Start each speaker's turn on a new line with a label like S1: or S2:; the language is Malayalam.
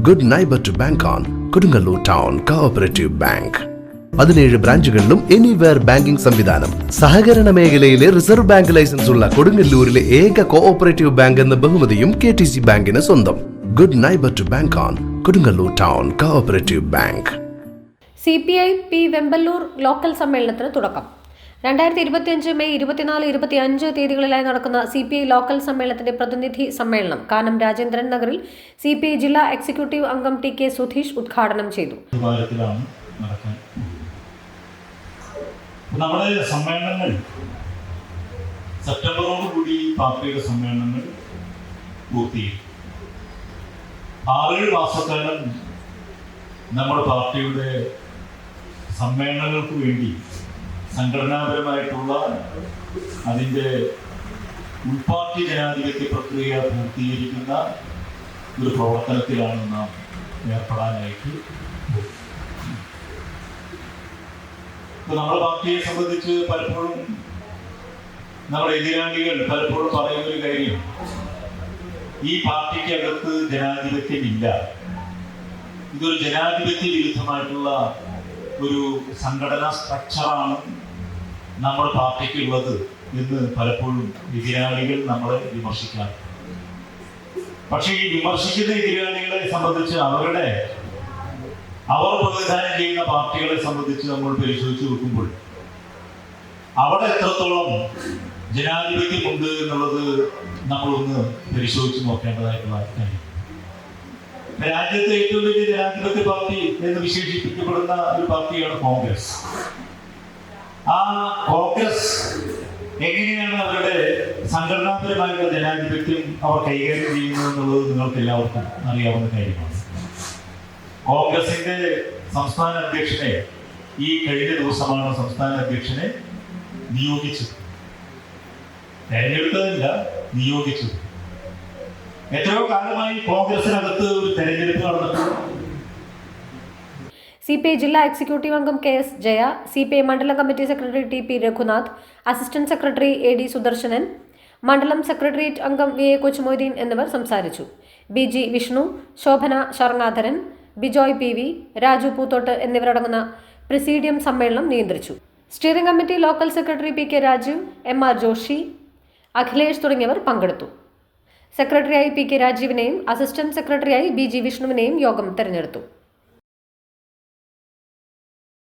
S1: Good neighbour to bank on Kodungallur town cooperative bank. 17 ബ്രാഞ്ചുകളിലും എനിവെയർ ബാങ്കിംഗ് സംവിധാനം. സഹകരണ മേഖലയിലെ റിസർവ് ബാങ്ക് ലൈസൻസ് ഉള്ള കൊടുങ്ങല്ലൂരിലെ ഏക കോഓപ്പറേറ്റീവ് ബാങ്ക് എന്ന ബഹുമതിയും KTC ബാങ്കിന് സ്വന്തം. Good neighbour to bank on Kodungallur town cooperative bank.
S2: CPI P Vemballur local സമ്മേളനത്തിന് തുടക്കം. 2025 മെയ് 24, 25 തീയതികളിലായി നടക്കുന്ന CPI ലോക്കൽ സമ്മേളനത്തിന്റെ പ്രതിനിധി സമ്മേളനം കാനം രാജേന്ദ്രൻ നഗറിൽ CPI ജില്ലാ എക്സിക്യൂട്ടീവ് അംഗം TK സുധീഷ് ഉദ്ഘാടനം ചെയ്തു.
S3: നമ്മുടെ സമ്മേളനങ്ങൾ സെപ്റ്റംബറോടുകൂടി പാർട്ടിയുടെ സമ്മേളനങ്ങൾ പൂർത്തീകരിക്കും. 6-7 മാസക്കാലം നമ്മുടെ പാർട്ടിയുടെ സമ്മേളനങ്ങൾക്ക് വേണ്ടി സംഘടനാപരമായിട്ടുള്ള അതിൻ്റെ ഉൾപാർട്ടി ജനാധിപത്യ പ്രക്രിയ പൂർത്തീകരിക്കുന്ന ഒരു പ്രവർത്തനത്തിലാണ് നാം ഏർപ്പെടാനായിട്ട്. ഇപ്പൊ നമ്മുടെ പാർട്ടിയെ സംബന്ധിച്ച് പലപ്പോഴും നമ്മുടെ എതിരാളികൾ പലപ്പോഴും പറയുന്ന ഒരു കാര്യം, ഈ പാർട്ടിക്കകത്ത് ജനാധിപത്യമില്ല, ഇതൊരു ജനാധിപത്യ വിരുദ്ധമായിട്ടുള്ള ഒരു സംഘടനാ സ്ട്രക്ചറാണ് നമ്മുടെ പാർട്ടിക്കുള്ളത് എന്ന് പലപ്പോഴും എതിരാളികൾ നമ്മളെ വിമർശിക്കാറ്. പക്ഷേ ഈ വിമർശിക്കുന്ന എതിരാളികളെ സംബന്ധിച്ച് അവർ പ്രതിനിധാനം ചെയ്യുന്ന പാർട്ടികളെ സംബന്ധിച്ച് നമ്മൾ പരിശോധിച്ച് നോക്കുമ്പോൾ അവിടെ എത്രത്തോളം ജനാധിപത്യമുണ്ട് എന്നുള്ളത് നമ്മളൊന്ന് പരിശോധിച്ച് നോക്കേണ്ടതായിട്ടുള്ള കാര്യം. രാജ്യത്തെ ഏറ്റവും വലിയ ജനാധിപത്യ പാർട്ടി എന്ന് വിശേഷിപ്പിക്കപ്പെടുന്ന ഒരു പാർട്ടിയാണ് കോൺഗ്രസ്. ആ കോൺഗ്രസ് എങ്ങനെയാണ് അവരുടെ സംഘടനാപരമായിട്ടുള്ള ജനാധിപത്യം അവർ കൈകാര്യം ചെയ്യുന്നത് എന്നുള്ളത് നിങ്ങൾക്ക് എല്ലാവർക്കും അറിയാവുന്ന കാര്യമാണ്. കോൺഗ്രസിന്റെ സംസ്ഥാന അധ്യക്ഷനെ ഈ കഴിഞ്ഞ ദിവസമാണ് സംസ്ഥാന അധ്യക്ഷനെ നിയോഗിച്ചത്. തെരഞ്ഞെടുത്തതല്ല, നിയോഗിച്ചത്. എത്രയോ കാലമായി കോൺഗ്രസിനകത്ത് ഒരു തെരഞ്ഞെടുപ്പ് നടന്നിട്ടുണ്ട്.
S2: CPI ജില്ലാ എക്സിക്യൂട്ടീവ് അംഗം KS ജയ, CPI മണ്ഡലം committee secretary TP Raghunath, assistant secretary AD Sudarsanan, മണ്ഡലം സെക്രട്ടേറിയറ്റ് അംഗം VA കൊച്ചുമൊയ്തീൻ എന്നിവർ സംസാരിച്ചു. BG വിഷ്ണു, ശോഭന ശർണാധരൻ, ബിജോയ് PV, രാജു പൂത്തോട്ട് എന്നിവരടങ്ങുന്ന പ്രസിഡിയം സമ്മേളനം നിയന്ത്രിച്ചു. Steering committee local secretary PK Rajeev, MR Joshi, Akhilesh തുടങ്ങിയവർ പങ്കെടുത്തു. സെക്രട്ടറിയായി PK രാജീവിനെയും അസിസ്റ്റന്റ് സെക്രട്ടറിയായി BG വിഷ്ണുവിനെയും യോഗം തെരഞ്ഞെടുത്തു.